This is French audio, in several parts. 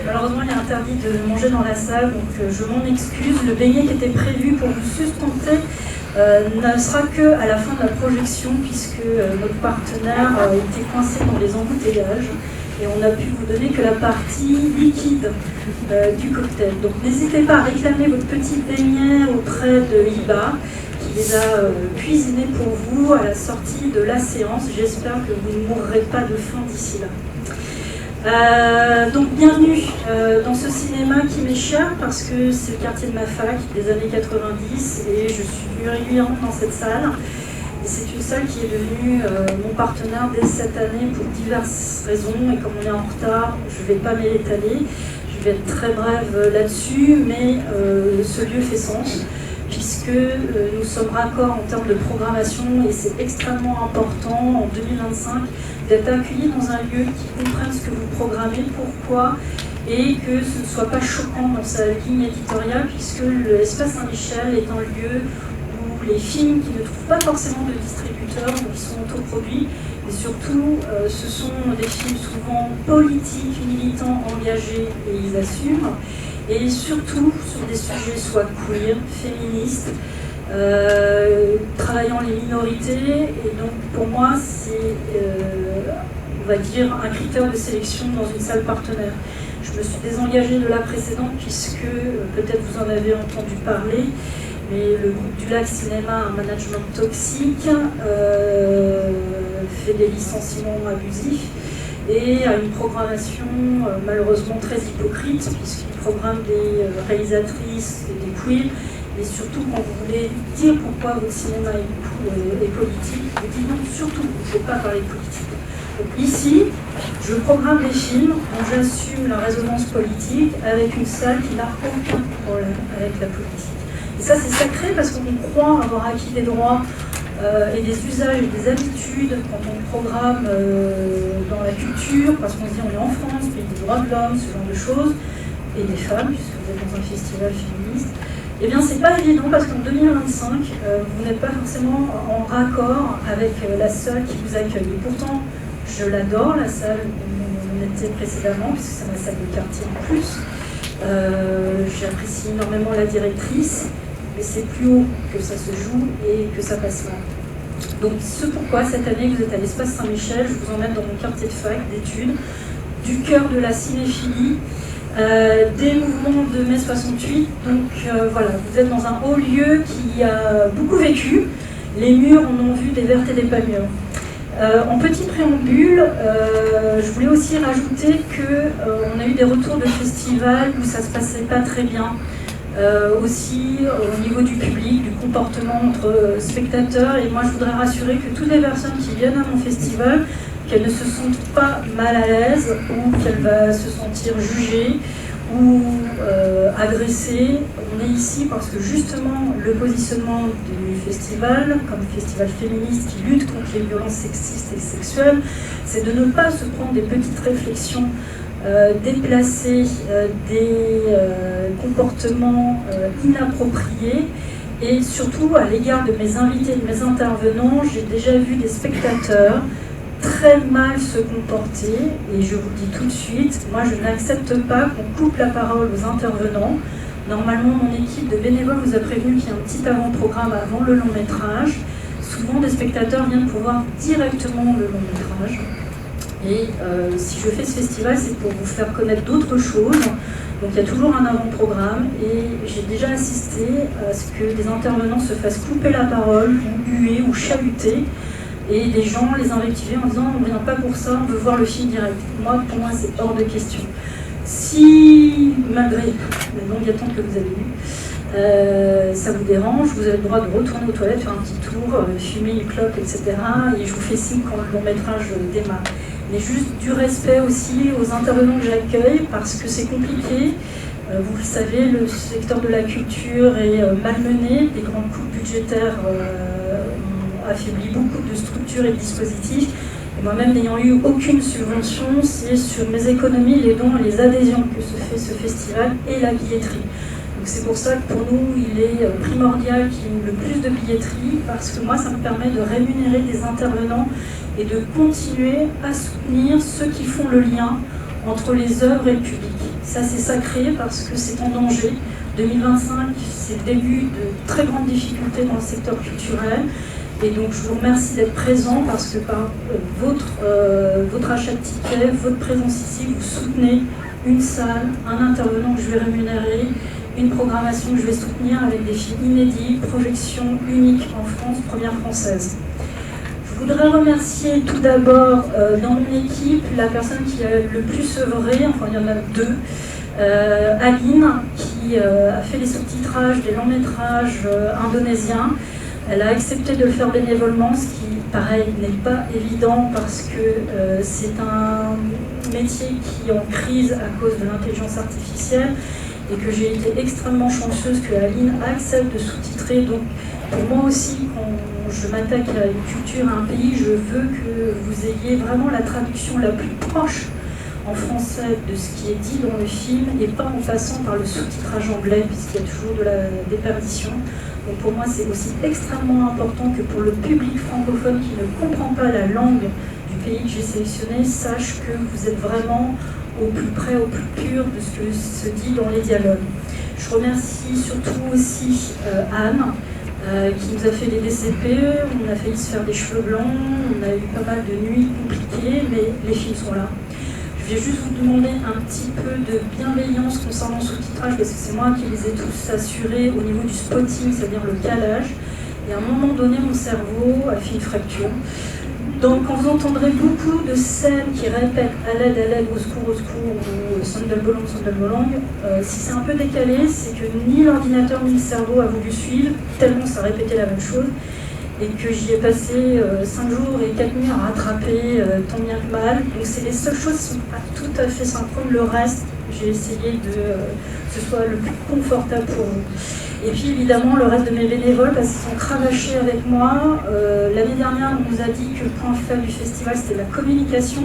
Malheureusement, il est interdit de manger dans la salle, donc je m'en excuse. Le beignet qui était prévu pour vous sustenter ne sera qu'à la fin de la projection, puisque notre partenaire était coincé dans les embouteillages et on n'a pu vous donner que la partie liquide du cocktail. Donc n'hésitez pas à réclamer votre petit beignet auprès de Iba, qui les a cuisinés pour vous à la sortie de la séance. J'espère que vous ne mourrez pas de faim d'ici là. Donc bienvenue dans ce cinéma qui m'est cher parce que c'est le quartier de ma fac des années 90 et je suis régulièrement dans cette salle. Et c'est une salle qui est devenue mon partenaire dès cette année pour diverses raisons. Et comme on est en retard, je ne vais pas m'étaler. Je vais être très brève là-dessus, mais ce lieu fait sens puisque nous sommes raccords en termes de programmation et c'est extrêmement important en 2025 d'être accueillis dans un lieu qui comprenne ce que vous programmez, pourquoi, et que ce ne soit pas choquant dans sa ligne éditoriale, puisque l'Espace Saint-Michel est un lieu où les films qui ne trouvent pas forcément de distributeurs, donc qui sont autoproduits, et surtout ce sont des films souvent politiques, militants, engagés, et ils assument, et surtout sur des sujets soit queer, féministes, travaillant les minorités, et donc pour moi c'est on va dire un critère de sélection dans une salle partenaire. Je me suis désengagée de la précédente puisque peut-être vous en avez entendu parler, mais le groupe du Lac Cinéma a un management toxique, fait des licenciements abusifs et a une programmation malheureusement très hypocrite puisqu'il programme des réalisatrices et des queers. Et surtout, quand vous voulez dire pourquoi votre cinéma est politique, vous dites non, surtout, je ne veux pas parler de politique. Donc ici, je programme des films dont j'assume la résonance politique avec une salle qui n'a aucun problème avec la politique. Et ça, c'est sacré parce qu'on croit avoir acquis des droits et des usages et des habitudes quand on programme dans la culture, parce qu'on se dit on est en France, pays des droits de l'homme, ce genre de choses, et des femmes, puisque vous êtes dans un festival féministe. Eh bien, c'est pas évident parce qu'en 2025, vous n'êtes pas forcément en raccord avec la salle qui vous accueille. Et pourtant, je l'adore, la salle où on était précédemment, puisque c'est ma salle de quartier en plus. J'apprécie énormément la directrice, mais c'est plus haut que ça se joue et que ça passe mal. Donc, ce pourquoi cette année vous êtes à l'Espace Saint-Michel, je vous emmène dans mon quartier de fac d'études, du cœur de la cinéphilie. Des mouvements de mai 68, donc voilà, vous êtes dans un haut lieu qui a beaucoup vécu, les murs en ont vu des vertes et des pas mûres. En petit préambule, je voulais aussi rajouter qu'on a eu des retours de festivals où ça se passait pas très bien, aussi au niveau du public, du comportement entre spectateurs, et moi je voudrais rassurer que toutes les personnes qui viennent à mon festival, qu'elle ne se sente pas mal à l'aise ou qu'elle va se sentir jugée ou agressée. On est ici parce que justement le positionnement du festival, comme festival féministe qui lutte contre les violences sexistes et sexuelles, c'est de ne pas se prendre des petites réflexions déplacées, des comportements inappropriés. Et surtout à l'égard de mes invités, de mes intervenants, j'ai déjà vu des spectateurs très mal se comporter, et je vous dis tout de suite, moi je n'accepte pas qu'on coupe la parole aux intervenants. Normalement mon équipe de bénévoles vous a prévenu qu'il y a un petit avant-programme avant le long métrage. Souvent des spectateurs viennent pour voir directement le long métrage. Et si je fais ce festival, c'est pour vous faire connaître d'autres choses. Donc il y a toujours un avant-programme et j'ai déjà assisté à ce que des intervenants se fassent couper la parole, ou huer, ou chahuter. Et des gens les invectiver en disant on ne vient pas pour ça, on veut voir le film direct. Moi, pour moi, c'est hors de question. Si, malgré la longue attente que vous avez eue, ça vous dérange, vous avez le droit de retourner aux toilettes, faire un petit tour, fumer une clope, etc. Et je vous fais signe quand le long métrage démarre. Mais juste du respect aussi aux intervenants que j'accueille, parce que c'est compliqué. Vous le savez, le secteur de la culture est malmené, des grandes coupes budgétaires affaibli beaucoup de structures et de dispositifs. Et moi-même, n'ayant eu aucune subvention, c'est sur mes économies, les dons et les adhésions que se fait ce festival et la billetterie. Donc c'est pour ça que pour nous, il est primordial qu'il y ait le plus de billetterie, parce que moi, ça me permet de rémunérer des intervenants et de continuer à soutenir ceux qui font le lien entre les œuvres et le public. Ça, c'est sacré parce que c'est en danger. 2025, c'est le début de très grandes difficultés dans le secteur culturel. Et donc, je vous remercie d'être présent parce que par votre achat de tickets, votre présence ici, vous soutenez une salle, un intervenant que je vais rémunérer, une programmation que je vais soutenir avec des films inédits, projections uniques en France, première française. Je voudrais remercier tout d'abord dans mon équipe la personne qui a le plus œuvré, enfin il y en a deux, Aline, qui a fait les sous-titrages des longs métrages indonésiens. Elle a accepté de le faire bénévolement, ce qui, pareil, n'est pas évident parce que c'est un métier qui est en crise à cause de l'intelligence artificielle et que j'ai été extrêmement chanceuse que Aline accepte de sous-titrer. Donc, pour moi aussi, quand je m'attaque à une culture, à un pays, je veux que vous ayez vraiment la traduction la plus proche en français de ce qui est dit dans le film et pas en passant par le sous-titrage anglais puisqu'il y a toujours de la déperdition. Donc pour moi c'est aussi extrêmement important que pour le public francophone qui ne comprend pas la langue du pays que j'ai sélectionné, sache que vous êtes vraiment au plus près, au plus pur de ce que se dit dans les dialogues. Je remercie surtout aussi Anne, qui nous a fait les DCPE, on a failli se faire des cheveux blancs, on a eu pas mal de nuits compliquées, mais les films sont là. Je vais juste vous demander un petit peu de bienveillance concernant le sous-titrage, parce que c'est moi qui les ai tous assurés au niveau du spotting, c'est-à-dire le calage. Et à un moment donné, mon cerveau a fait une fracture. Donc quand vous entendrez beaucoup de scènes qui répètent à l'aide, au secours, ou Sandal Bolong, si c'est un peu décalé, c'est que ni l'ordinateur ni le cerveau a voulu suivre, tellement ça répétait la même chose, et que j'y ai passé 5 jours et 4 nuits à rattraper tant bien que mal. Donc c'est les seules choses qui ne sont pas tout à fait synchrones. Le reste, j'ai essayé que ce soit le plus confortable pour vous. Et puis évidemment le reste de mes bénévoles, parce qu'ils sont cravachés avec moi. L'année dernière, on nous a dit que le point faible du festival, c'était la communication.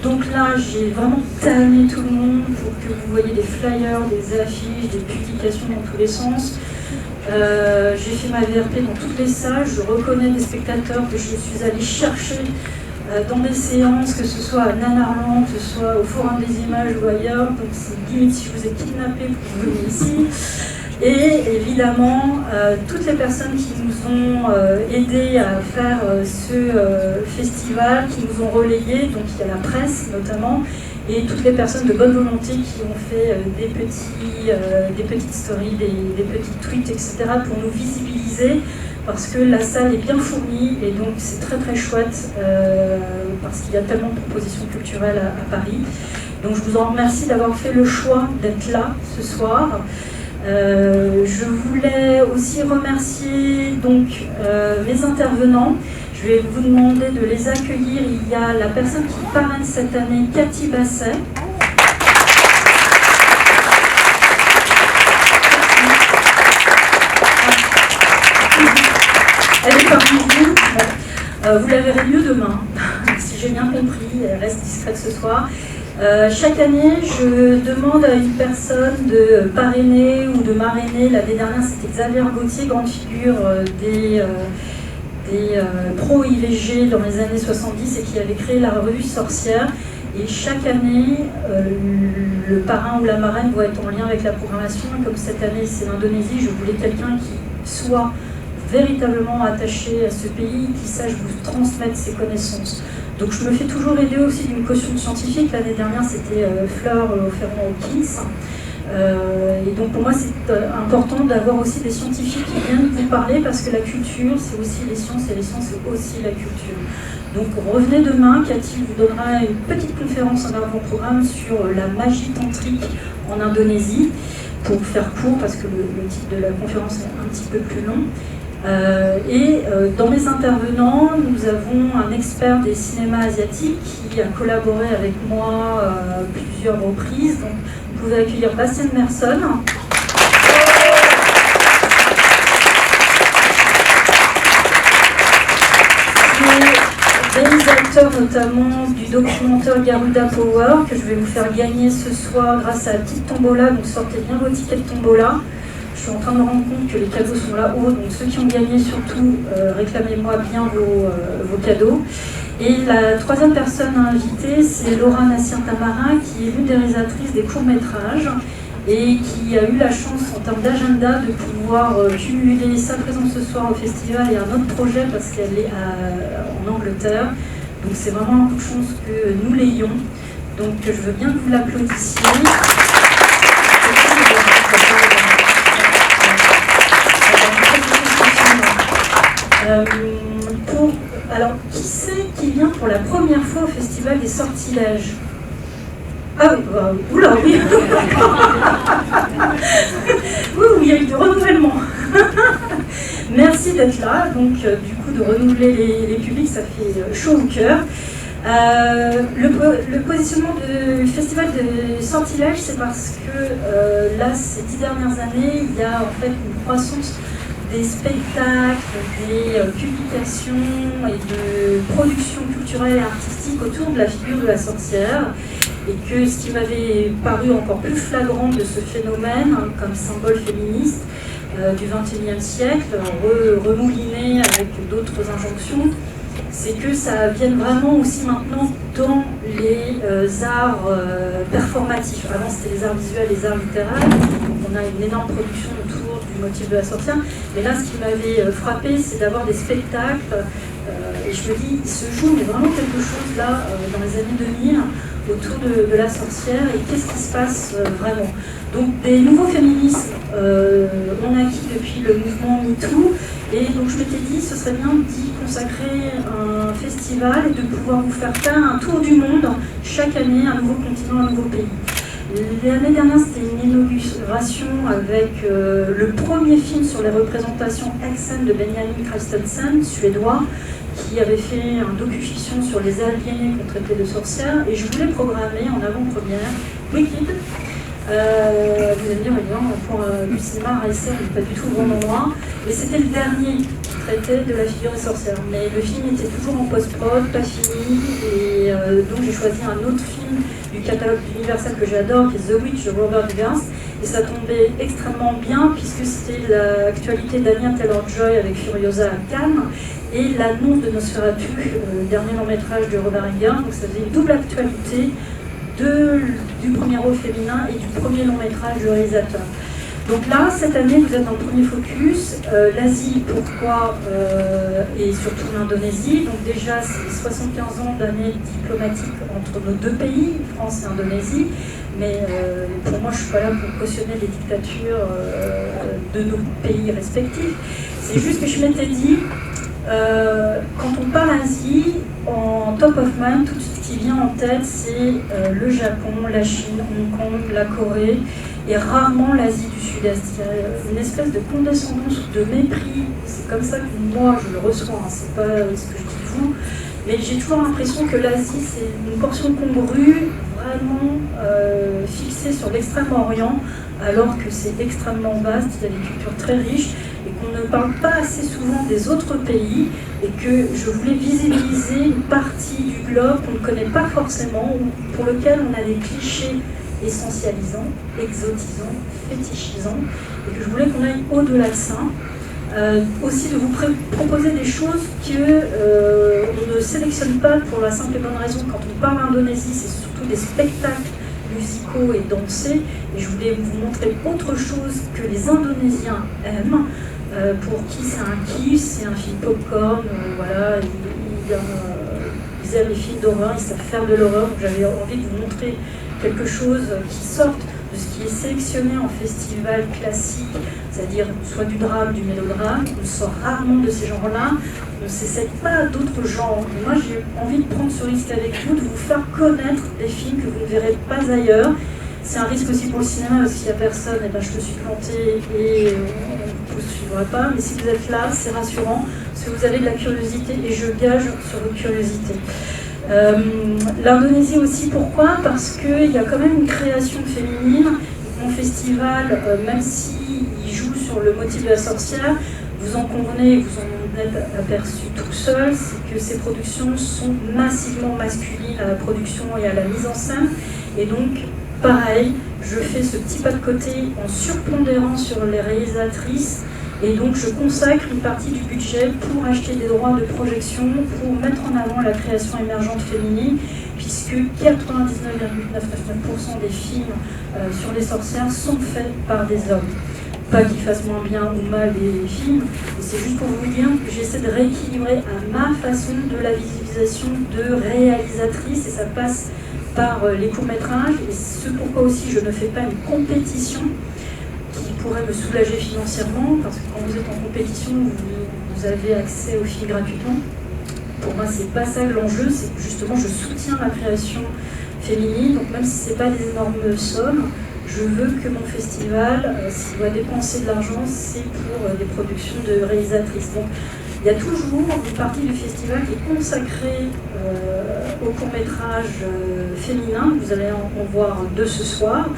Donc là, j'ai vraiment tanné tout le monde pour que vous voyez des flyers, des affiches, des publications dans tous les sens. J'ai fait ma VRP dans toutes les salles, je reconnais des spectateurs que je suis allée chercher dans des séances, que ce soit à Nanarland, que ce soit au Forum des Images ou ailleurs. Donc c'est limite si je vous ai kidnappé pour que vous veniez ici. Et évidemment, toutes les personnes qui nous ont aidés à faire ce festival, qui nous ont relayés, donc il y a la presse notamment, et toutes les personnes de bonne volonté qui ont fait des petites stories, des petits tweets, etc. pour nous visibiliser, parce que la salle est bien fournie et donc c'est très très chouette parce qu'il y a tellement de propositions culturelles à Paris. Donc je vous en remercie d'avoir fait le choix d'être là ce soir. Je voulais aussi remercier donc mes intervenants. Je vais vous demander de les accueillir. Il y a la personne qui parraine cette année, Cathy Basset. Elle est parmi vous. Vous la verrez mieux demain, si j'ai bien compris. Elle reste discrète ce soir. Chaque année, je demande à une personne de parrainer ou de marrainer. L'année dernière, c'était Xavier Gauthier, grande figure des pro-IVG dans les années 70 et qui avait créé la revue Sorcière. Et chaque année, le parrain ou la marraine doit être en lien avec la programmation. Et comme cette année, c'est l'Indonésie, je voulais quelqu'un qui soit véritablement attaché à ce pays, qui sache vous transmettre ses connaissances. Donc je me fais toujours aider aussi d'une caution scientifique. L'année dernière, c'était Fleur Ferrand-Hawkins. Et donc pour moi, c'est important d'avoir aussi des scientifiques qui viennent vous parler, parce que la culture, c'est aussi les sciences, et les sciences, c'est aussi la culture. Donc revenez demain, Cathy vous donnera une petite conférence en avant-programme sur la magie tantrique en Indonésie, pour faire court, parce que le titre de la conférence est un petit peu plus long. Dans mes intervenants, nous avons un expert des cinémas asiatiques qui a collaboré avec moi plusieurs reprises. Donc, vous pouvez accueillir Bastien Merson. Réalisateur notamment du documentaire Garuda Power, que je vais vous faire gagner ce soir grâce à la petite tombola. Donc sortez bien vos tickets de tombola. Je suis en train de me rendre compte que les cadeaux sont là-haut, donc ceux qui ont gagné surtout, réclamez-moi bien vos cadeaux. Et la troisième personne invitée, c'est Laura Nassir-Tamarin, qui est l'une des réalisatrices des courts-métrages et qui a eu la chance en termes d'agenda de pouvoir cumuler sa présence ce soir au festival et un autre projet parce qu'elle est en Angleterre. Donc c'est vraiment un coup de chance que nous l'ayons. Donc je veux bien que vous l'applaudissiez. Alors, qui c'est qui vient pour la première fois au Festival des Sortilèges? Ah oui, oula, oui. Oui, il y a eu du renouvellement. Merci d'être là. Donc, du coup, de renouveler les publics, ça fait chaud au cœur. Le positionnement du Festival des Sortilèges, c'est parce que là, ces 10 dernières années, il y a en fait une croissance des spectacles, des publications et de productions culturelles et artistiques autour de la figure de la sorcière, et que ce qui m'avait paru encore plus flagrant de ce phénomène comme symbole féministe du XXIe siècle, remouliné avec d'autres injonctions, c'est que ça vienne vraiment aussi maintenant dans les arts performatifs. Avant, c'était les arts visuels, les arts littéraires. Donc on a une énorme production autour du motif de la sorcière. Mais là, ce qui m'avait frappé, c'est d'avoir des spectacles. Et je me dis, il se joue mais vraiment quelque chose là, dans les années 2000, autour de la sorcière. Et qu'est-ce qui se passe vraiment? Donc des nouveaux féminismes, on a acquis depuis le mouvement MeToo. Et donc je m'étais dit, ce serait bien d'y consacrer un festival et de pouvoir vous faire faire un tour du monde chaque année, un nouveau continent, un nouveau pays. L'année dernière, c'était une inauguration avec le premier film sur les représentations ex-scène de Benjamin Christensen, suédois, qui avait fait un docu-fiction sur les aliénés qu'on traitait de sorcières. Et je voulais programmer en avant-première Wicked. Vous allez me dire, pour le cinéma, Raissa n'est pas du tout le bon endroit. Mais c'était le dernier qui traitait de la figure des sorcières. Mais le film était toujours en post-prod, pas fini. Et donc j'ai choisi un autre film du catalogue d'Universal que j'adore, qui est The Witch de Robert Eggers. Et ça tombait extrêmement bien, puisque c'était l'actualité d'Anya Taylor-Joy avec Furiosa à Cannes, et l'annonce de Nosferatu, le dernier long-métrage de Robert Eggers. Donc ça faisait une double actualité du premier rôle féminin et du premier long-métrage du réalisateur. Donc là, cette année, vous êtes dans le premier focus. L'Asie, pourquoi et surtout l'Indonésie. Donc déjà, c'est 75 ans d'années diplomatiques entre nos deux pays, France et Indonésie. Mais pour moi, je ne suis pas là pour cautionner les dictatures de nos pays respectifs. C'est juste que je m'étais dit, quand on parle Asie, en top of mind, tout ce qui vient en tête, c'est le Japon, la Chine, Hong Kong, la Corée, et rarement l'Asie du Sud-Est. Il y a une espèce de condescendance, de mépris. C'est comme ça que moi, je le reçois, hein. C'est pas ce que je dis de vous. Mais j'ai toujours l'impression que l'Asie, c'est une portion congrue, vraiment fixée sur l'Extrême-Orient, alors que c'est extrêmement vaste, il y a des cultures très riches, et qu'on ne parle pas assez souvent des autres pays, et que je voulais visibiliser une partie du globe qu'on ne connaît pas forcément, ou pour lequel on a des clichés essentialisants, exotisants, fétichisants, et que je voulais qu'on aille au-delà de ça. Aussi de vous proposer des choses qu'on ne sélectionne pas pour la simple et bonne raison. Quand on parle d'Indonésie, c'est surtout des spectacles musicaux et dansés, et je voulais vous montrer autre chose que les Indonésiens aiment, pour qui c'est un kiff, c'est un film popcorn, voilà, ils aiment les films d'horreur, ils savent faire de l'horreur, donc j'avais envie de vous montrer quelque chose qui sorte de ce qui est sélectionné en festival classique, c'est-à-dire soit du drame, du mélodrame. On sort rarement de ces genres-là, on ne s'essaie pas d'autres genres. Et moi, j'ai envie de prendre ce risque avec vous, de vous faire connaître des films que vous ne verrez pas ailleurs. C'est un risque aussi pour le cinéma, parce qu'il n'y a personne, et ben je me suis plantée et on ne vous suivra pas. Mais si vous êtes là, c'est rassurant, parce que vous avez de la curiosité, et je gage sur votre curiosité. L'Indonésie aussi, pourquoi? Parce qu'il y a quand même une création féminine. Mon festival, même s'il joue sur le motif de la sorcière, vous en convenez, vous en êtes aperçu tout seul, c'est que ces productions sont massivement masculines à la production et à la mise en scène. Et donc, pareil, je fais ce petit pas de côté en surpondérant sur les réalisatrices Et donc je consacre une partie du budget pour acheter des droits de projection, pour mettre en avant la création émergente féminine, puisque 99,999% des films sur les sorcières sont faits par des hommes. Pas qu'ils fassent moins bien ou mal les films, c'est juste pour vous dire que j'essaie de rééquilibrer à ma façon de la visibilisation de réalisatrice, et ça passe par les courts-métrages, et ce pourquoi aussi je ne fais pas une compétition qui pourrait me soulager financièrement, parce que quand vous êtes en compétition, vous avez accès aux films gratuitement. Pour moi, c'est pas ça l'enjeu, c'est que justement je soutiens la création féminine, donc même si c'est pas des énormes sommes, je veux que mon festival, s'il doit dépenser de l'argent, c'est pour des productions de réalisatrices. Donc il y a toujours une partie du festival qui est consacrée au court-métrage féminin. Vous allez en voir deux ce soir.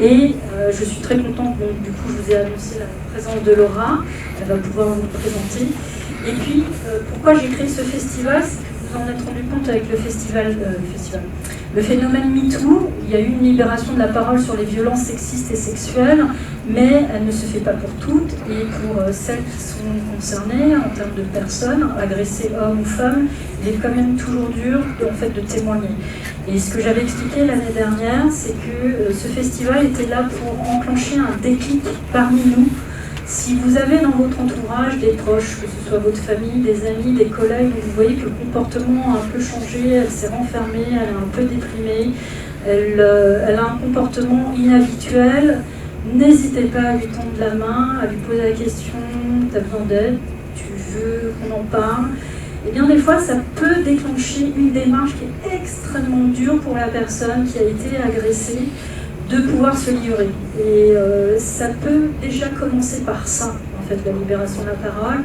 Et je suis très contente, donc du coup je vous ai annoncé la présence de Laura, elle va pouvoir vous présenter. Et puis, pourquoi j'ai créé ce festival, c'est que vous en êtes rendu compte avec le phénomène MeToo. Il y a eu une libération de la parole sur les violences sexistes et sexuelles, mais elle ne se fait pas pour toutes, et pour celles qui sont concernées en termes de personnes, agressées hommes ou femmes, il est quand même toujours dur en fait, de témoigner. Et ce que j'avais expliqué l'année dernière, c'est que ce festival était là pour enclencher un déclic parmi nous. Si vous avez dans votre entourage des proches, que ce soit votre famille, des amis, des collègues, vous voyez que le comportement a un peu changé, elle s'est renfermée, elle est un peu déprimée, elle a un comportement inhabituel, n'hésitez pas à lui tendre la main, à lui poser la question, t'as besoin d'aide, tu veux qu'on en parle. Et bien des fois, ça peut déclencher une démarche qui est extrêmement dure pour la personne qui a été agressée, de pouvoir se livrer. Et ça peut déjà commencer par ça, en fait, la libération de la parole.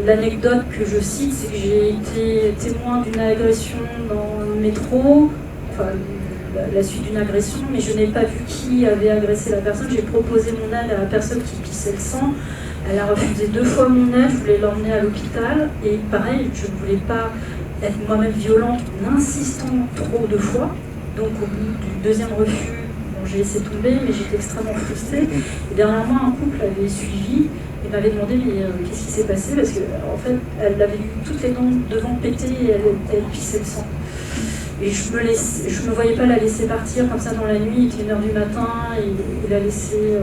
L'anecdote que je cite, c'est que j'ai été témoin d'une agression dans le métro, enfin la suite d'une agression, mais je n'ai pas vu qui avait agressé la personne. J'ai proposé mon aide à la personne qui pissait le sang. Elle a refusé 2 fois mon aide, je voulais l'emmener à l'hôpital. Et pareil, je ne voulais pas être moi-même violente en insistant trop de fois. Donc au bout du 2e refus, bon, j'ai laissé tomber, mais j'étais extrêmement frustrée. Et dernièrement, un couple avait suivi et m'avait demandé mais qu'est-ce qui s'est passé, parce qu'en fait, elle avait eu toutes les dents devant péter et elle pissait le sang. Et je me voyais pas la laisser partir comme ça dans la nuit, il était 1h du matin, et la laisser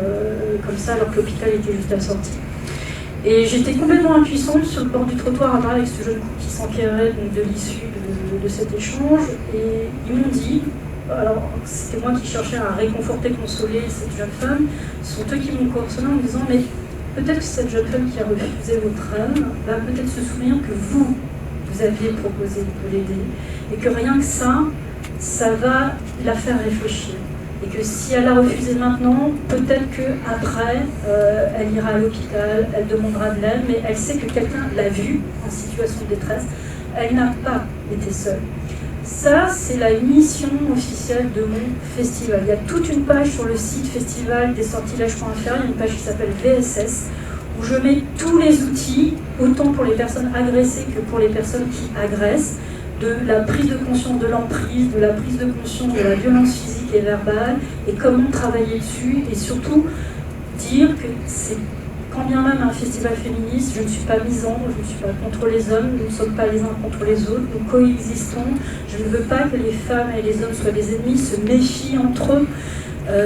comme ça alors que l'hôpital était juste à la sortie. Et j'étais complètement impuissante sur le bord du trottoir à parler avec ce jeune couple qui s'enquérait de l'issue de cet échange. Et ils m'ont dit, alors c'était moi qui cherchais à réconforter, consoler cette jeune femme, ce sont eux qui m'ont coordonné en me disant mais peut-être que cette jeune femme qui a refusé votre aide va peut-être se souvenir que vous aviez proposé de l'aider. Et que rien que ça va la faire réfléchir. Et que si elle a refusé maintenant, peut-être qu'après, elle ira à l'hôpital, elle demandera de l'aide, mais elle sait que quelqu'un l'a vue en situation de détresse. Elle n'a pas été seule. Ça, c'est la mission officielle de mon festival. Il y a toute une page sur le site festivaldesortilèges.fr, il y a une page qui s'appelle VSS, où je mets tous les outils, autant pour les personnes agressées que pour les personnes qui agressent, de la prise de conscience de l'emprise, de la prise de conscience de la violence physique et verbale, et comment travailler dessus, et surtout dire que c'est quand bien même un festival féministe, je ne suis pas misandre, je ne suis pas contre les hommes, nous ne sommes pas les uns contre les autres, nous coexistons. Je ne veux pas que les femmes et les hommes soient des ennemis, se méfient entre eux.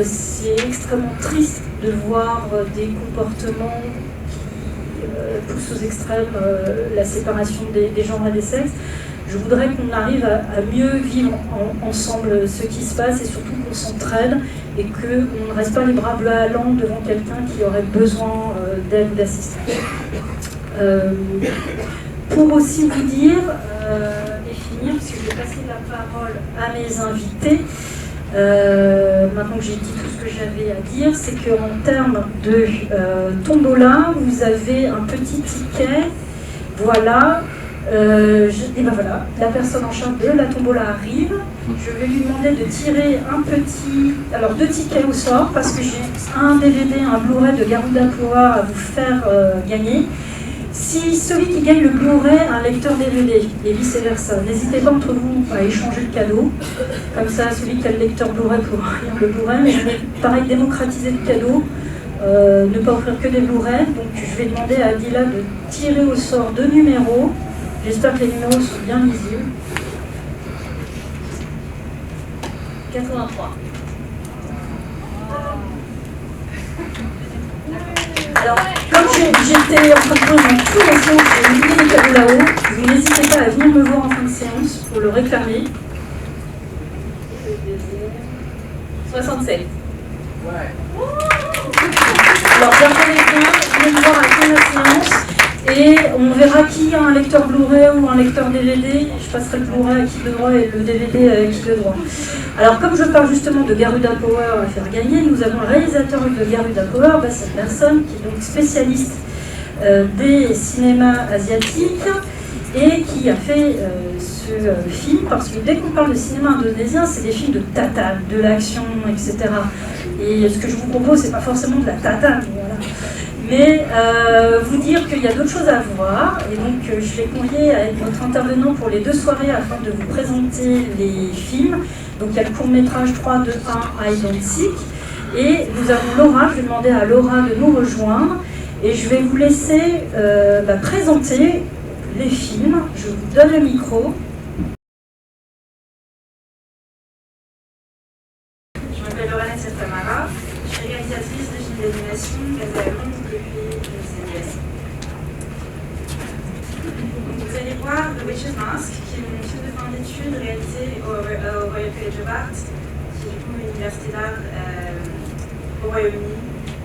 C'est extrêmement triste de voir des comportements qui poussent aux extrêmes la séparation des genres et des sexes. Je voudrais qu'on arrive à mieux vivre ensemble ce qui se passe, et surtout qu'on s'entraide et qu'on ne reste pas les bras ballants devant quelqu'un qui aurait besoin d'aide ou d'assistance. Pour aussi vous dire, et finir, puisque je vais passer la parole à mes invités, maintenant que j'ai dit tout ce que j'avais à dire, c'est qu'en termes de tombola, vous avez un petit ticket, voilà. Et ben voilà, la personne en charge de la tombola arrive. Je vais lui demander de tirer alors 2 tickets au sort, parce que j'ai un DVD, un Blu-ray de Garuda Power à vous faire gagner. Si celui qui gagne le Blu-ray a un lecteur DVD et vice versa, n'hésitez pas entre vous à échanger le cadeau. Comme ça, celui qui a le lecteur Blu-ray pourra lire le Blu-ray. Mais je vais pareil démocratiser le cadeau. ne pas offrir que des Blu-ray. Donc je vais demander à Adila de tirer au sort 2 numéros. J'espère que les numéros sont bien lisibles. 83. Alors, comme j'étais en train de prendre tous les séances, j'ai oublié les cadeaux là-haut. Vous n'hésitez pas à venir me voir en fin de séance pour le réclamer. 67. Alors, regardez bien, venez me voir à la fin de la séance. Et on verra qui a un lecteur Blu-ray ou un lecteur DVD. Je passerai le Blu-ray à qui de droit et le DVD à qui de droit. Alors comme je parle justement de Garuda Power à faire gagner, nous avons le réalisateur de Garuda Power, cette personne qui est donc spécialiste des cinémas asiatiques et qui a fait ce film, parce que dès qu'on parle de cinéma indonésien, c'est des films de tatane, de l'action, etc. Et ce que je vous propose, c'est pas forcément de la tatane, voilà. Mais vous dire qu'il y a d'autres choses à voir, et donc je l'ai convié à être notre intervenant pour les 2 soirées afin de vous présenter les films. Donc il y a le court-métrage 3, 2, 1, I Don't Seek, et nous avons Laura. Je vais demander à Laura de nous rejoindre, et je vais vous laisser présenter les films. Je vous donne le micro. Je m'appelle Laura Tamara, je suis réalisatrice de films d'animation basée à Londres depuis Los Angeles. Vous allez voir The Witch's Mask, qui est mon film de fin d'études réalisé au Royal College of Art, qui est du coup une université d'art au Royaume-Uni.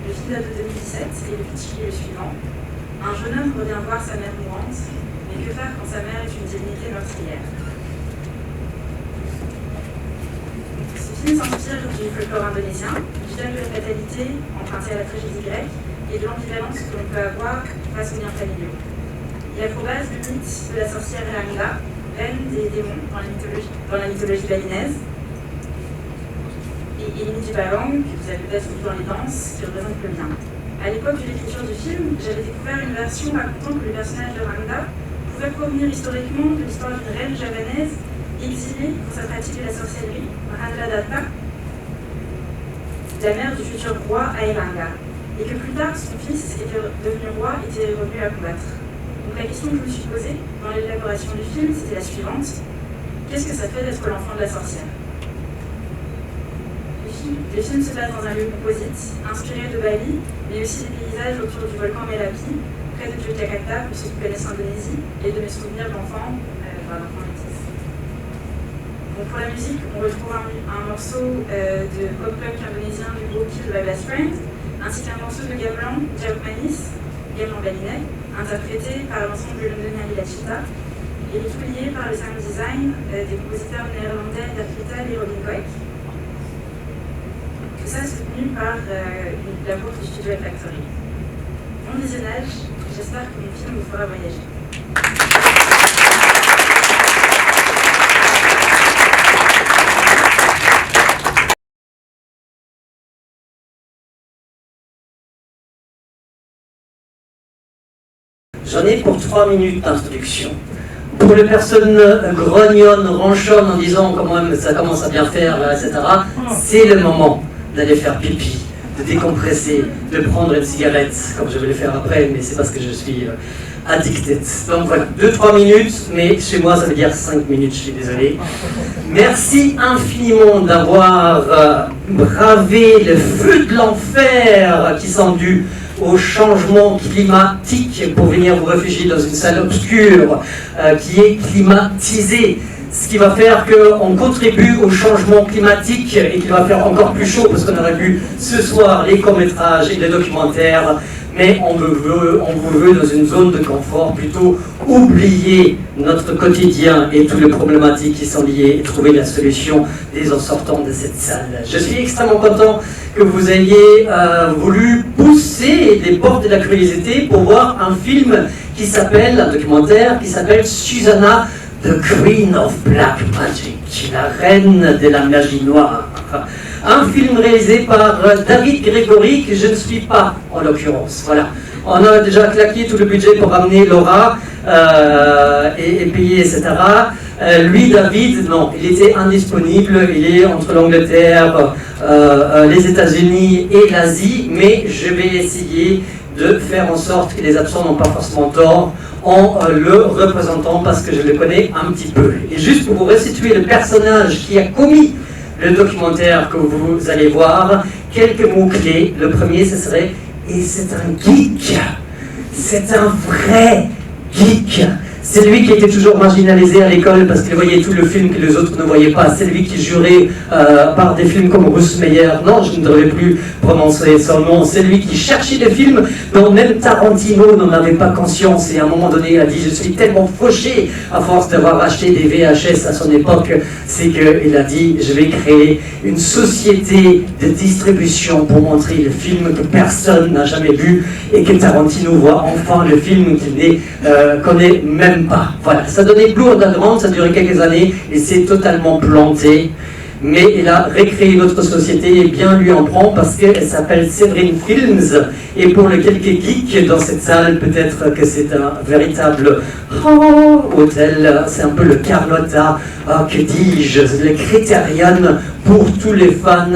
Le film date de 2017 et le pitch est le suivant. Un jeune homme revient voir sa mère mourante, mais que faire quand sa mère est une divinité meurtrière? Ce film s'inspire du folklore indonésien, du thème de la fatalité emprunté à la tragédie grecque et de l'ambivalence que l'on peut avoir face aux liens familiaux. Il a pour base le mythe de la sorcière Rangda, reine des démons dans la mythologie balinaise, et l'image du balang, que vous avez peut-être vu dans les danses, qui représente le bien. À l'époque de l'écriture du film, j'avais découvert une version racontant que le personnage de Rangda pouvait provenir historiquement de l'histoire d'une reine javanaise exilée pour sa pratique de la sorcellerie, Rangda Datta, la mère du futur roi Airanga, et que plus tard son fils était devenu roi et était revenu la combattre. Donc la question que je me suis posée dans l'élaboration du film, c'était la suivante: qu'est-ce que ça fait d'être l'enfant de la sorcière? Le film se passe dans un lieu composite, inspiré de Bali, mais aussi des paysages autour du volcan Merapi, près de Yogyakarta, pour ceux qui connaissent l'Indonésie, et de mes souvenirs d'enfant, métis. Donc pour la musique, on retrouve un morceau de pop-punk indonésien du groupe Kill by Best Friend, ainsi qu'un morceau de gamelan, Japanese, gamelan balinais, interprété par l'ensemble londonien Lila Chita, et tout lié par le sound design des compositeurs néerlandais Dirk Little et Robin Koek. Tout ça soutenu par la bourse du studio Factory. Bon visionnage, j'espère que mon film vous fera voyager. J'en ai pour 3 minutes d'introduction. Pour les personnes grognonnes, ronchonnes en disant comment ça commence à bien faire, là, etc., c'est le moment d'aller faire pipi, de décompresser, de prendre une cigarette, comme je vais le faire après, mais c'est parce que je suis addicted. Donc voilà, 2-3 minutes, mais chez moi ça veut dire 5 minutes, je suis désolé. Merci infiniment d'avoir bravé le feu de l'enfer qui sont dus au changement climatique pour venir vous réfugier dans une salle obscure qui est climatisée. Ce qui va faire qu'on contribue au changement climatique et qu'il va faire encore plus chaud parce qu'on aurait vu ce soir les courts-métrages et les documentaires, mais on vous veut dans une zone de confort, plutôt oublier notre quotidien et toutes les problématiques qui sont liées et trouver la solution dès en sortant de cette salle. Je suis extrêmement content que vous ayez voulu pousser les portes de la curiosité pour voir un film qui s'appelle, un documentaire qui s'appelle Susanna, The Queen of Black Magic, la reine de la magie noire. Un film réalisé par David Gregory, que je ne suis pas en l'occurrence. Voilà. On a déjà claqué tout le budget pour ramener Laura. et payé, etc. Lui, David, non, il était indisponible, il est entre l'Angleterre, les États-Unis et l'Asie, mais je vais essayer de faire en sorte que les absents n'ont pas forcément tort en le représentant parce que je le connais un petit peu. Et juste pour vous resituer le personnage qui a commis le documentaire que vous allez voir, quelques mots-clés. Le premier, ce serait « et c'est un geek ». C'est un vrai geek. C'est lui qui était toujours marginalisé à l'école parce qu'il voyait tout le film que les autres ne voyaient pas. C'est lui qui jurait par des films comme Bruce Meyer. Non, je ne devrais plus prononcer son nom. C'est lui qui cherchait des films dont même Tarantino n'en avait pas conscience. Et à un moment donné, il a dit « Je suis tellement fauché à force d'avoir acheté des VHS à son époque. » C'est qu'il a dit « Je vais créer une société de distribution pour montrer le film que personne n'a jamais vu et que Tarantino voit enfin le film qu'il ne connaît même pas. » Voilà, ça donnait Blue Underground, ça a duré quelques années et c'est totalement planté. Mais il a récréé notre société et bien lui en prend parce qu'elle s'appelle Severin Films. Et pour les quelques geeks dans cette salle, peut-être que c'est un véritable hôtel. C'est un peu le Carlotta, que dis-je, le Criterion pour tous les fans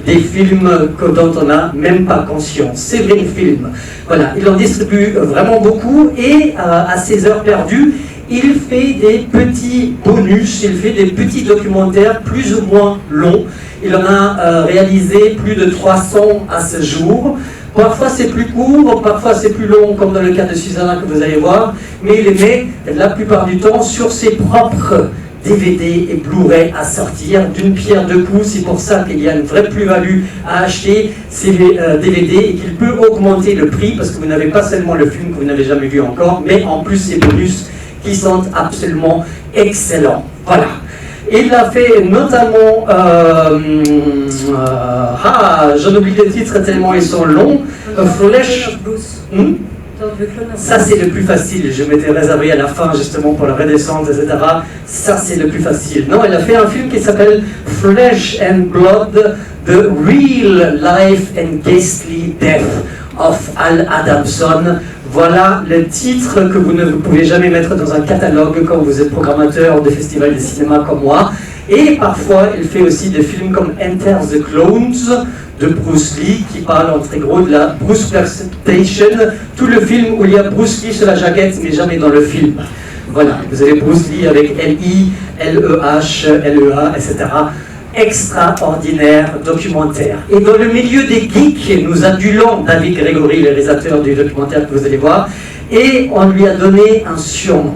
des films dont on n'a même pas conscience. Severin Films. Voilà, il en distribue vraiment beaucoup et à ses heures perdues, il fait des petits bonus, il fait des petits documentaires plus ou moins longs. Il en a réalisé plus de 300 à ce jour. Parfois c'est plus court, parfois c'est plus long, comme dans le cas de Susanna que vous allez voir, mais il les met la plupart du temps sur ses propres DVD et Blu-ray à sortir d'une pierre deux coups. C'est pour ça qu'il y a une vraie plus-value à acheter ces DVD et qu'il peut augmenter le prix parce que vous n'avez pas seulement le film que vous n'avez jamais vu encore, mais en plus ces bonus qui sont absolument excellents. Voilà. Il a fait notamment... j'en oublie le titre tellement ils sont longs. Flesh... Ça c'est le plus facile, je m'étais réservé à la fin justement pour la redescente, etc. Ça c'est le plus facile. Non, il a fait un film qui s'appelle Flesh and Blood, The Real Life and Ghastly Death of Al Adamson. Voilà le titre que vous ne pouvez jamais mettre dans un catalogue quand vous êtes programmateur de festivals de cinéma comme moi. Et parfois, il fait aussi des films comme Enter the Clones de Bruce Lee, qui parle en très gros de la Bruce Exploitation, tout le film où il y a Bruce Lee sur la jaquette, mais jamais dans le film. Voilà, vous avez Bruce Lee avec L-I, L-E-H, L-E-A, etc. Extraordinaire documentaire. Et dans le milieu des geeks, nous adulons David Gregory, le réalisateur du documentaire que vous allez voir, et on lui a donné un surnom.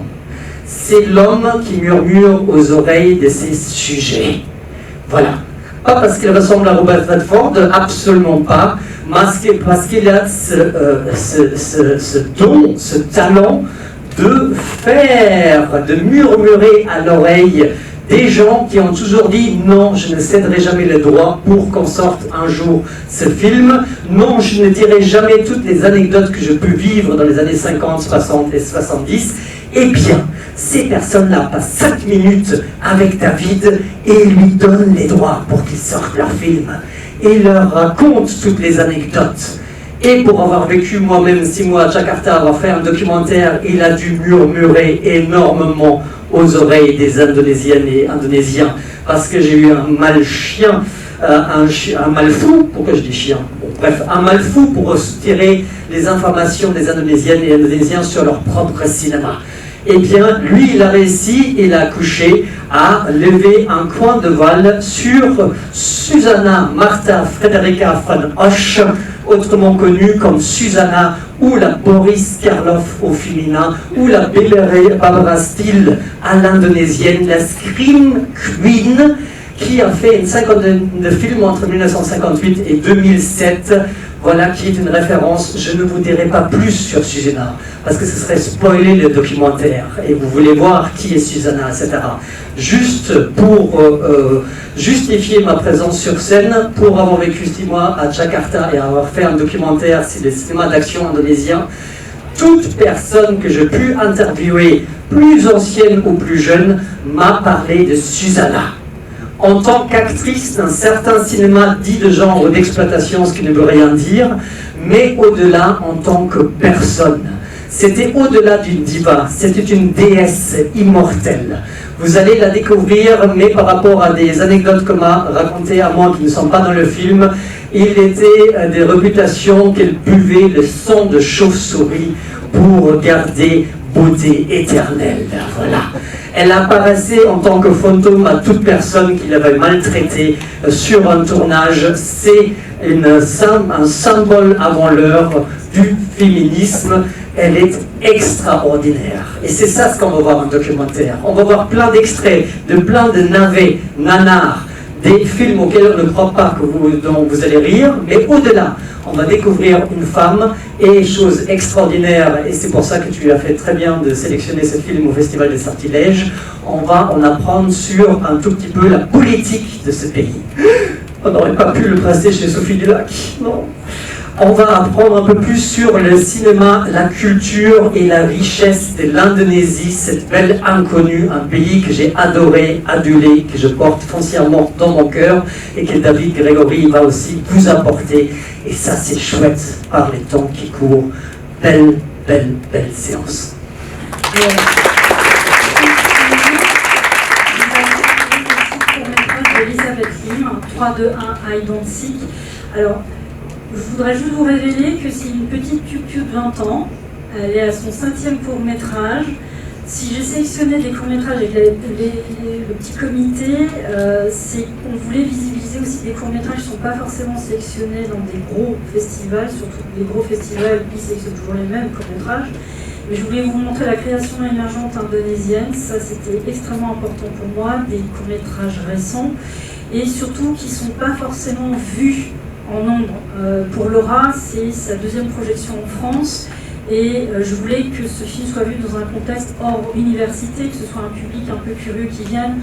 C'est l'homme qui murmure aux oreilles de ses sujets. Voilà. Pas parce qu'il ressemble à Robert Redford, absolument pas, mais parce qu'il a ce don, ce talent de faire, de murmurer à l'oreille des gens qui ont toujours dit « Non, je ne céderai jamais le droit pour qu'on sorte un jour ce film. Non, je ne dirai jamais toutes les anecdotes que je peux vivre dans les années 50, 60 et 70. » Eh bien, ces personnes-là passent 5 minutes avec David et lui donnent les droits pour qu'ils sortent leur film. Et leur racontent toutes les anecdotes. Et pour avoir vécu moi-même 6 mois à Jakarta, avoir fait un documentaire, il a dû murmurer énormément aux oreilles des Indonésiennes et Indonésiens, parce que j'ai eu un mal chien, un mal fou, pourquoi je dis chien? Bon, bref, un mal fou pour tirer les informations des Indonésiennes et Indonésiens sur leur propre cinéma. Eh bien, lui, il a réussi, il a accouché, à lever un coin de voile sur Susanna Martha Frederica von Osch, autrement connue comme Susanna ou la Boris Karloff au féminin, ou la Barbara Steele à l'indonésienne, la Scream Queen, qui a fait une cinquantaine de films entre 1958 et 2007. Voilà qui est une référence. Je ne vous dirai pas plus sur Susanna, parce que ce serait spoiler le documentaire, et vous voulez voir qui est Susanna, etc. Juste pour justifier ma présence sur scène, pour avoir vécu 6 mois à Jakarta et avoir fait un documentaire sur le cinéma d'action indonésien, toute personne que j'ai pu interviewer, plus ancienne ou plus jeune, m'a parlé de Susanna. En tant qu'actrice d'un certain cinéma dit de genre d'exploitation, ce qui ne veut rien dire, mais au-delà en tant que personne. C'était au-delà d'une diva, c'était une déesse immortelle. Vous allez la découvrir, mais par rapport à des anecdotes qu'on m'a racontées à moi qui ne sont pas dans le film, il était des réputations qu'elle buvait le sang de chauve-souris pour garder beauté éternelle. Voilà. Elle apparaissait en tant que fantôme à toute personne qui l'avait maltraitée sur un tournage. C'est un symbole avant l'heure du féminisme. Elle est extraordinaire. Et c'est ça ce qu'on va voir en documentaire. On va voir plein d'extraits de plein de navets, nanars, des films auxquels on ne croit pas dont vous allez rire, mais au-delà, on va découvrir une femme et chose extraordinaire, et c'est pour ça que tu as fait très bien de sélectionner ce film au Festival des Sortilèges. On va en apprendre sur un tout petit peu la politique de ce pays. On n'aurait pas pu le passer chez Sophie Dulac, non. On va apprendre un peu plus sur le cinéma, la culture et la richesse de l'Indonésie, cette belle inconnue, un pays que j'ai adoré, adulé, que je porte foncièrement dans mon cœur et que David Grégory va aussi vous apporter. Et ça, c'est chouette par les temps qui courent. Belle, belle, belle séance. Elisabeth Lim, 3, 2, 1, I Don't Seek. Alors, je voudrais juste vous révéler que c'est une petite cucu de 20 ans. Elle est à son 5e court-métrage. Si j'ai sélectionné des courts-métrages avec le petit comité, c'est qu'on voulait visibiliser aussi des courts-métrages qui ne sont pas forcément sélectionnés dans des gros festivals, surtout les gros festivals, ils sélectionnent toujours les mêmes courts-métrages. Mais je voulais vous montrer la création émergente indonésienne, ça c'était extrêmement important pour moi, des courts-métrages récents, et surtout qui ne sont pas forcément vus en nombre. Pour Laura, c'est sa 2e projection en France, et je voulais que ce film soit vu dans un contexte hors université, que ce soit un public un peu curieux qui vienne.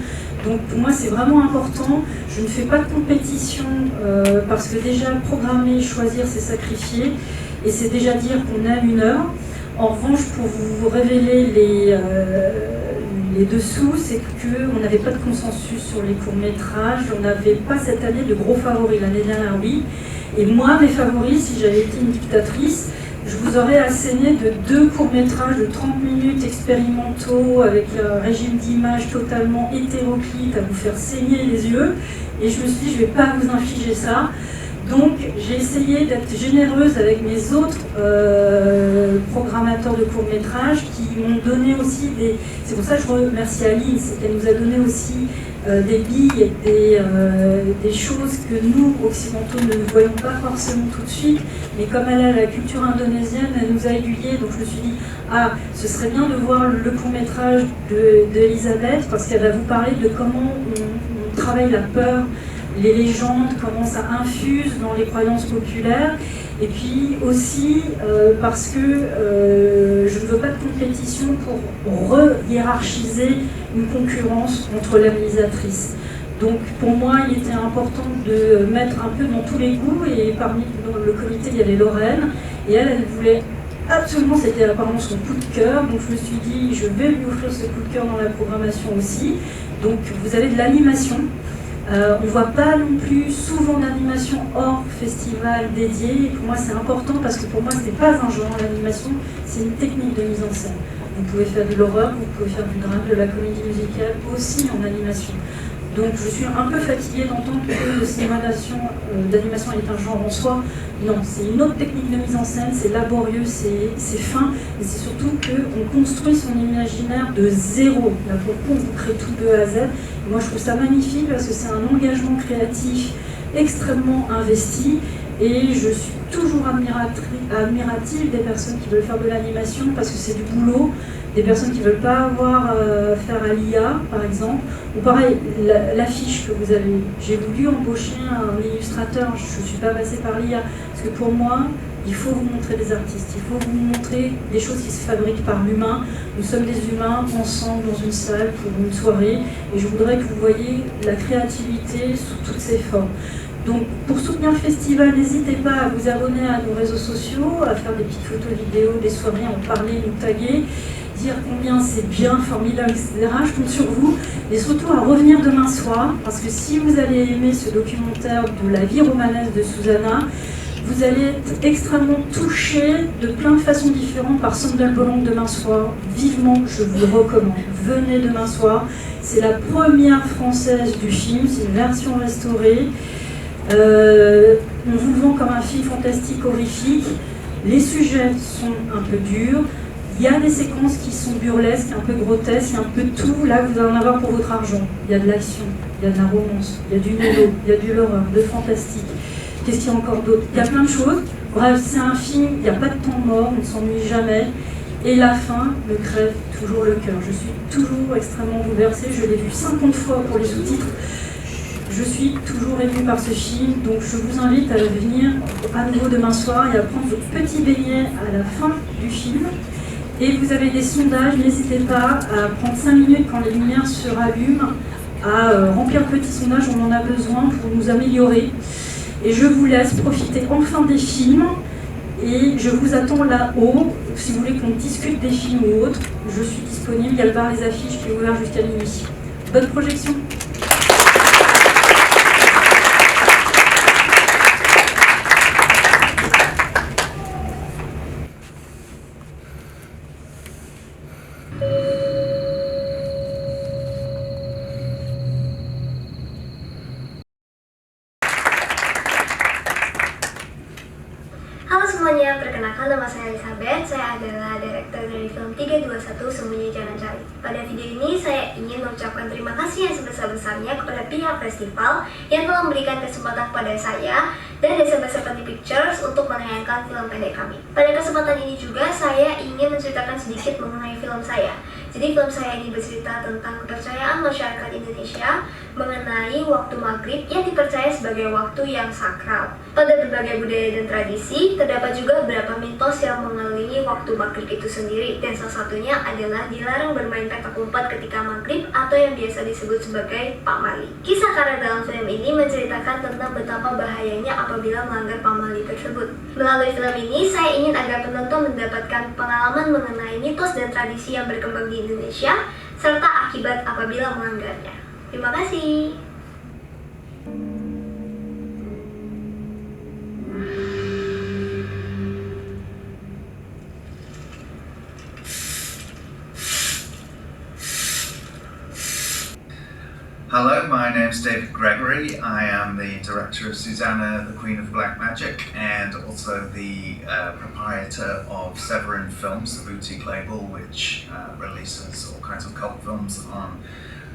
Donc pour moi c'est vraiment important, je ne fais pas de compétition, parce que déjà programmer, choisir c'est sacrifier, et c'est déjà dire qu'on aime une heure. En revanche, pour vous révéler les dessous, c'est qu'on n'avait pas de consensus sur les courts-métrages, on n'avait pas cette année de gros favoris, l'année dernière oui. Et moi, mes favoris, si j'avais été une dictatrice, je vous aurais asséné de 2 courts-métrages de 30 minutes expérimentaux avec un régime d'image totalement hétéroclite à vous faire saigner les yeux. Et je me suis dit, je ne vais pas vous infliger ça. Donc j'ai essayé d'être généreuse avec mes autres programmateurs de courts-métrages qui m'ont donné aussi des... C'est pour ça que je remercie Aline, c'est qu'elle nous a donné aussi des billes, des choses que nous, occidentaux, ne voyons pas forcément tout de suite, mais comme elle a la culture indonésienne, elle nous a aiguillés, donc je me suis dit, ah, ce serait bien de voir le court-métrage d'Elisabeth, parce qu'elle va vous parler de comment on travaille la peur, les légendes, comment ça infuse dans les croyances populaires, et puis aussi parce que je ne veux pas de compétition pour re-hiérarchiser une concurrence entre les réalisatrices. Donc pour moi, il était important de mettre un peu dans tous les goûts, et parmi le comité, il y avait Lorraine, et elle voulait absolument, c'était apparemment son coup de cœur, donc je me suis dit, je vais lui offrir ce coup de cœur dans la programmation aussi. Donc vous avez de l'animation. On ne voit pas non plus souvent d'animation hors festival dédié. Et pour moi, c'est important parce que pour moi, ce n'est pas un genre l'animation, c'est une technique de mise en scène. Vous pouvez faire de l'horreur, vous pouvez faire du drame, de la comédie musicale aussi en animation. Donc je suis un peu fatiguée d'entendre que le cinéma d'animation est un genre en soi. Non, c'est une autre technique de mise en scène, c'est laborieux, c'est fin, et c'est surtout qu'on construit son imaginaire de zéro. Là, pour le coup, on vous crée tout de A à Z. Et moi, je trouve ça magnifique parce que c'est un engagement créatif extrêmement investi, et je suis toujours admirative des personnes qui veulent faire de l'animation parce que c'est du boulot. Des personnes qui ne veulent pas avoir faire à l'IA, par exemple. Ou pareil, l'affiche que vous avez. J'ai voulu embaucher un illustrateur, je ne suis pas passée par l'IA. Parce que pour moi, il faut vous montrer des artistes, il faut vous montrer des choses qui se fabriquent par l'humain. Nous sommes des humains ensemble dans une salle pour une soirée. Et je voudrais que vous voyez la créativité sous toutes ses formes. Donc pour soutenir le festival, n'hésitez pas à vous abonner à nos réseaux sociaux, à faire des petites photos, vidéos, des soirées, en parler, nous taguer, dire combien c'est bien, formidable, etc. Je compte sur vous, et surtout à revenir demain soir, parce que si vous allez aimer ce documentaire de la vie romanesque de Susanna, Vous allez être extrêmement touché de plein de façons différentes par Sandra Bullock demain soir. Vivement, je vous le recommande. Venez demain soir. C'est la première française du film, c'est une version restaurée. On vous le vend comme un film fantastique, horrifique. Les sujets sont un peu durs. Il y a des séquences qui sont burlesques, un peu grotesques, il y a un peu de tout. Là, vous allez en avoir pour votre argent. Il y a de l'action, il y a de la romance, il y a du mélo, il y a de l'horreur, de fantastique. Qu'est-ce qu'il y a encore d'autre? Il y a plein de choses. Bref, c'est un film, il n'y a pas de temps mort, on ne s'ennuie jamais. Et la fin me crève toujours le cœur. Je suis toujours extrêmement bouleversée. Je l'ai vu 50 fois pour les sous-titres. Je suis toujours émue par ce film. Donc je vous invite à venir à nouveau demain soir et à prendre votre petit beignet à la fin du film. Et vous avez des sondages, n'hésitez pas à prendre 5 minutes quand les lumières se rallument, à remplir le petit sondage, on en a besoin pour nous améliorer. Et je vous laisse profiter enfin des films. Et je vous attends là-haut, si vous voulez qu'on discute des films ou autres, je suis disponible, il y a le bar Les Affiches qui est ouvert jusqu'à minuit. Bonne projection. Halo semuanya, perkenalkan nama saya Elizabeth. Saya adalah direktur dari film 321 Sembunyi Jangan Cari. Pada video ini saya ingin mengucapkan terima kasih yang sebesar-besarnya kepada pihak festival yang telah memberikan kesempatan pada saya dan Desember Seventy Pictures untuk menayangkan film pendek kami. Pada kesempatan ini juga saya ingin menceritakan sedikit mengenai film saya. Jadi film saya ini bercerita tentang kepercayaan masyarakat Indonesia mengenai waktu maghrib yang dipercaya sebagai waktu yang sakral. Pada berbagai budaya dan tradisi, terdapat juga beberapa mitos yang mengelilingi waktu maghrib itu sendiri, dan salah satunya adalah dilarang bermain petak umpet ketika maghrib atau yang biasa disebut sebagai pamali. Kisah karet dalam film ini menceritakan tentang betapa bahayanya apabila melanggar pamali tersebut. Melalui film ini, saya ingin agar penonton mendapatkan pengalaman mengenai mitos dan tradisi yang berkembang di Indonesia, serta akibat apabila melanggarnya. Terima kasih. Hello, my name's David Gregory. I am the director of Susanna, the Queen of Black Magic, and also the proprietor of Severin Films, the boutique label, which releases all kinds of cult films on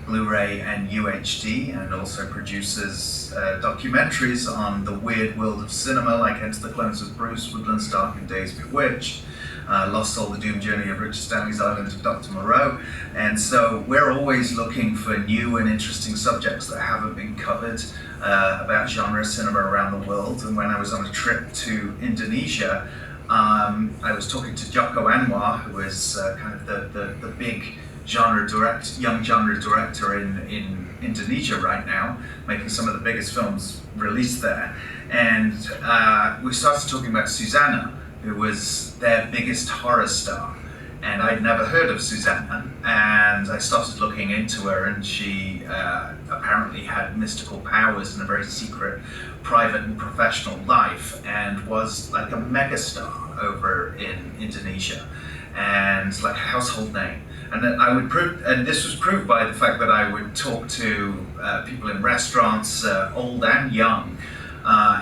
Blu-ray and UHD, and also produces documentaries on the weird world of cinema, like Enter the Clones of Bruce, Woodlands Dark and Days Bewitched, Lost Soul, The Doomed Journey of Richard Stanley's Island of Dr. Moreau. And so we're always looking for new and interesting subjects that haven't been covered about genre cinema around the world. And when I was on a trip to Indonesia, I was talking to Joko Anwar, who is kind of the big young genre director in Indonesia right now, making some of the biggest films released there. And we started talking about Susanna, who was their biggest horror star. And I'd never heard of Susanna, and I started looking into her, and she apparently had mystical powers and a very secret private and professional life, and was like a megastar over in Indonesia, and like a household name. And then and this was proved by the fact that I would talk to people in restaurants, old and young.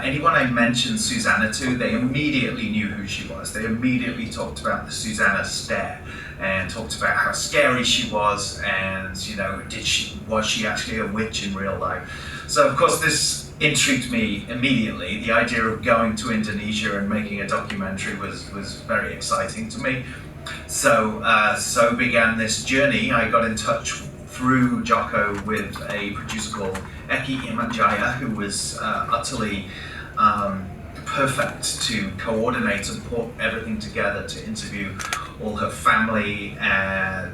Anyone I mentioned Susanna to, they immediately knew who she was. They immediately talked about the Susanna stare and talked about how scary she was, and was she actually a witch in real life? So of course this intrigued me immediately. The idea of going to Indonesia and making a documentary was very exciting to me. So began this journey. I got in touch through Joko with a producer called Eki Imanjaya, who was utterly perfect to coordinate and put everything together, to interview all her family and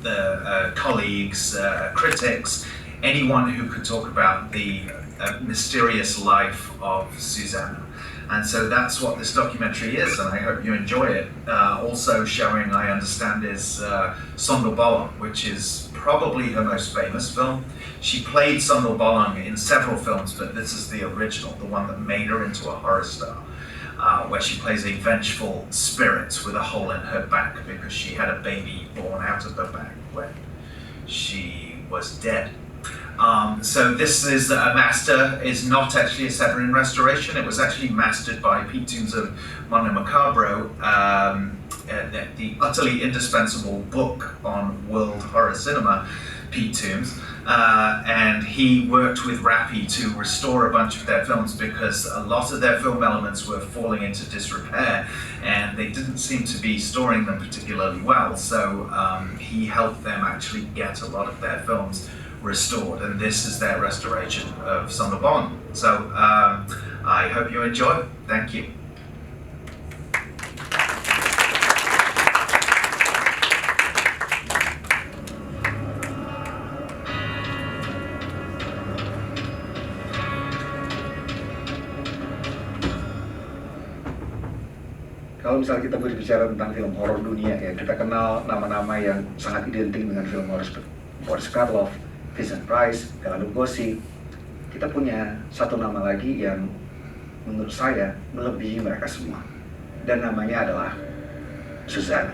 the colleagues, critics, anyone who could talk about the mysterious life of Susanna. And so that's what this documentary is, and I hope you enjoy it. Also showing, I understand, is Sondel Bolong, which is probably her most famous film. She played Sondel Bolong in several films, but this is the original, the one that made her into a horror star. where she plays a vengeful spirit with a hole in her back because she had a baby born out of her back when she was dead. So this is is not actually a Severin restoration. It was actually mastered by Pete Toombs of Mondo Macabro, the utterly indispensable book on world horror cinema, Pete Toombs. And he worked with Rappi to restore a bunch of their films because a lot of their film elements were falling into disrepair and they didn't seem to be storing them particularly well. So he helped them actually get a lot of their films restored, and this is their restoration of Son of Bond. So I hope you enjoy. Thank you. Kalau misalnya kita berbicara tentang film horor dunia ya, kita kenal nama-nama yang sangat identik dengan film horor seperti Boris Karloff, Vincent Price, Bela Lugosi. Kita punya satu nama lagi yang menurut saya melebihi mereka semua, dan namanya adalah Susanna.